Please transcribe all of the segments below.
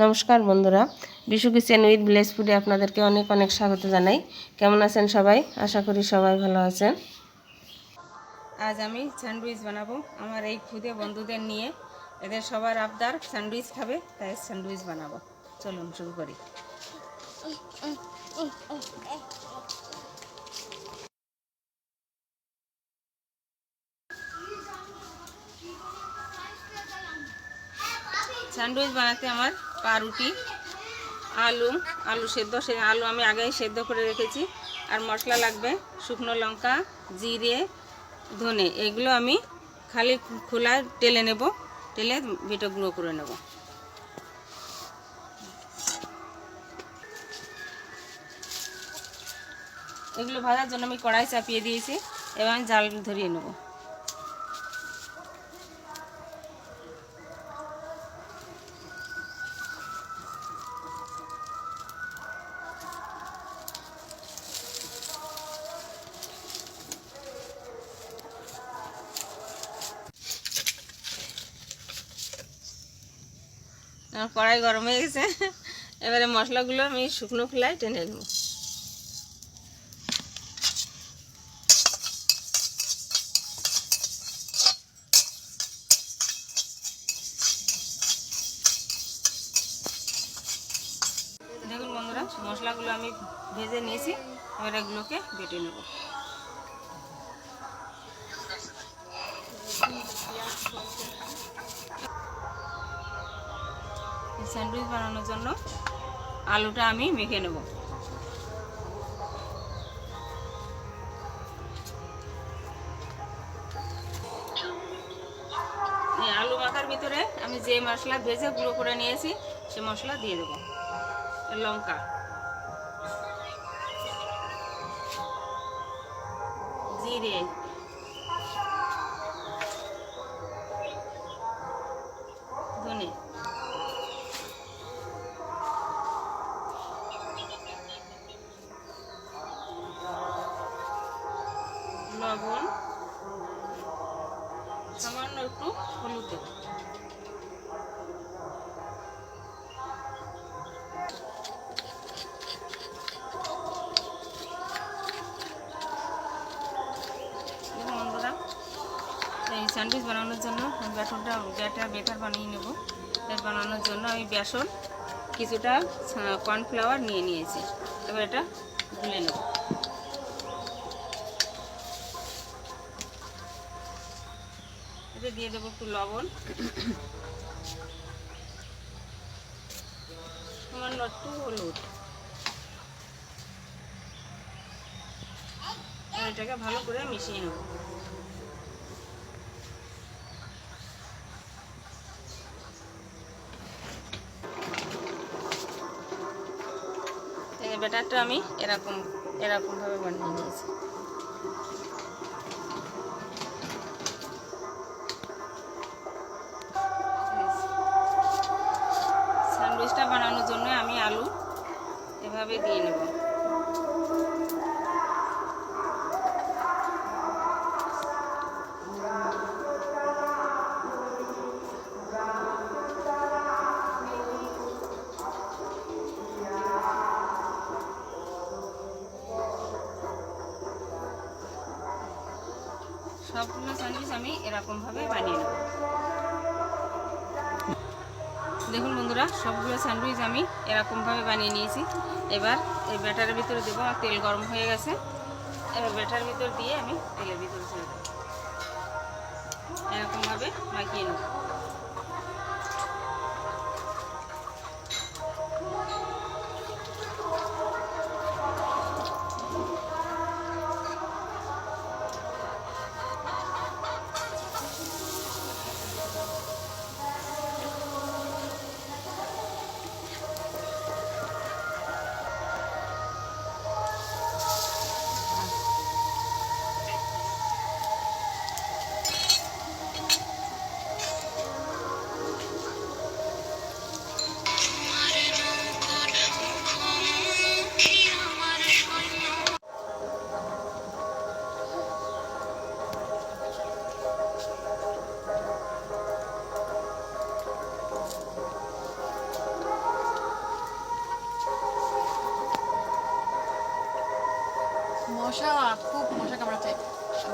নমস্কার বন্ধুরা, Bishu kitchen with village ফুডে আপনাদেরকে অনেক অনেক স্বাগত জানাই। কেমন আছেন সবাই? আশা করি সবাই ভালো আছেন। আজ আমি স্যান্ডউইচ বানাবো আমার এই খুদে বন্ধুদের নিয়ে। এদের সবার আবদার স্যান্ডউইচ খাবে, তাই স্যান্ডউইচ বানাবো। চলুন শুরু করি। স্যান্ডউইচ বানাতে আমার পাউরুটি, আলু সেদ্ধ, আলু আমি আগেই সেদ্ধ করে রেখেছি। আর মশলা লাগবে শুকনো লঙ্কা, জিরে, ধনে। এগুলো আমি খালি খোলা টেলে নেব, টেলে বেটে গুঁড়ো করে নেব। এগুলো ভাজার জন্য আমি কড়াই চাপিয়ে দিয়েছি, এবার আমি জাল ধরিয়ে নেব। আমার কড়াই গরম হয়ে গেছে, এবারে মশলাগুলো আমি শুকনো খোলায় টেনে নেব। দেখুন বন্ধুরা, মশলাগুলো আমি ভেজে নিয়েছি, এবার এগুলোকে বেটে নেব। স্যান্ডউইচ বানানোর জন্য আলুটা আমি মেখে নেব। এই আলু মাখার ভিতরে আমি যে মশলা ভেজে গুঁড়ো করে নিয়েছি সে মশলা দিয়ে দেবো। লঙ্কা, জিরে, ধনে, লবণ, সামান্য একটু হলুদ দেব। বন্ধুরা, এই স্যান্ডউইচ বানানোর জন্য আমি বেটার বানিয়ে নেব। বানানোর জন্য আমি বেসন, কিছুটা কর্নফ্লাওয়ার নিয়ে নিয়েছি। এবার এটা গুলে নেব। এতে দিয়ে দেবো একটু লবণ, সামান্য একটু হলুদ। এটাকে ভালো করে মিশিয়ে নেব। ব্যাটারটা আমি এরকমভাবে বানিয়ে নিয়েছি। স্যান্ডউইচটা বানানোর জন্য আমি আলু এভাবে দিয়ে নেব। সবগুলো স্যান্ডউইচ আমি এরকমভাবে বানিয়ে নেব। দেখুন বন্ধুরা, সবগুলো স্যান্ডউইচ আমি এরকমভাবে বানিয়ে নিয়েছি। এবার এই ব্যাটারের ভিতরে দেবো। আর তেল গরম হয়ে গেছে, এবার ব্যাটার ভিতর দিয়ে আমি তেলের ভিতরে ছেড়ে দেবো। এরকমভাবে মাখিয়ে নেব। মশা খুব মশা কামড়াচ্ছে।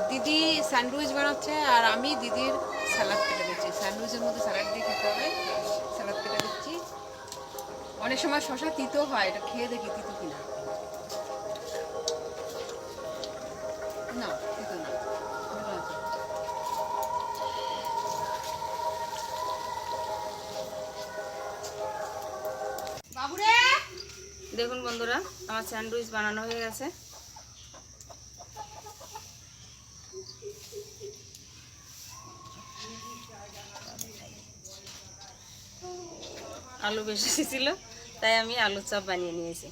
দিদি স্যান্ডউইচ বানাচ্ছে আর আমি দিদির স্যালাড কেটে দিচ্ছি। স্যান্ডউইচের মধ্যে স্যালাড দিয়ে খেতে হবে, স্যালাড কেটে দিচ্ছি। অনেক সময় শশা তিতো হয়, এটা খেয়ে দেখি তিতো কিনা। না তিতো না, ভালো আছে। বাবুরে দেখুন বন্ধুরা, আমার স্যান্ডউইচ বানানো হয়ে গেছে। আলু বেশি ছিল তাই আমি আলুর চপ বানিয়ে নিয়েছি।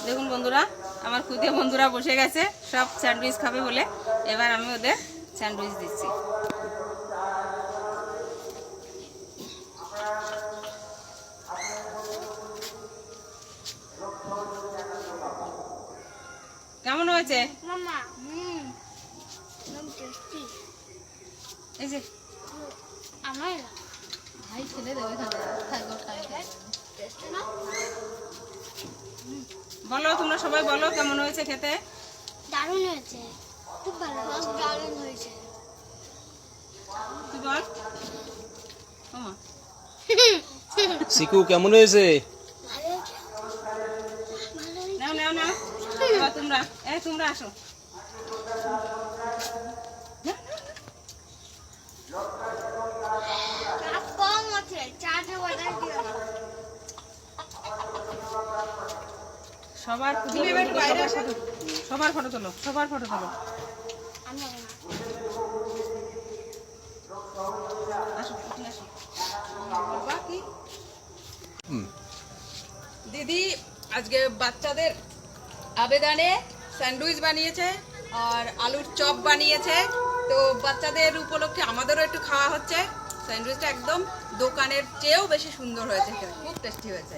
দেখুন বন্ধুরা, আমার খুদে বন্ধুরা বসে গেছে সব স্যান্ডউইচ খাবে বলে। এবার আমি ওদের স্যান্ডউইচ দিচ্ছি। কেমন হয়েছে? মামা একদম টেস্টি। এই যে আমার ভাই ছেলে দেবে টেস্টি না? বলো, তোমরা সবাই বলো কেমন হয়েছে খেতে। দারুণ হয়েছে, খুব ভালো হয়েছে, দারুণ হয়েছে। তুই বল মামা। সিকু কেমন হয়েছে? ভালো হয়েছে, ভালো হয়েছে। নাও নাও নাও, এবার তোমরা তোমরা আসো। চাপ কম আছে, চাটে বাজার দিও না। সবার সবার ফটো তোলো, সবার ফটো তোলো। আমি হবে না। আসো উঠে আসো। বলবা কি? দিদি আজকে বাচ্চাদের আবেদনে স্যান্ডউইচ বানিয়েছে আর আলুর চপ বানিয়েছে। তো বাচ্চাদের উপলক্ষে আমাদেরও একটু খাওয়া হচ্ছে। স্যান্ডউইচটা একদম দোকানের চেয়েও বেশি সুন্দর হয়েছে, খেতে খুব টেস্টি হয়েছে।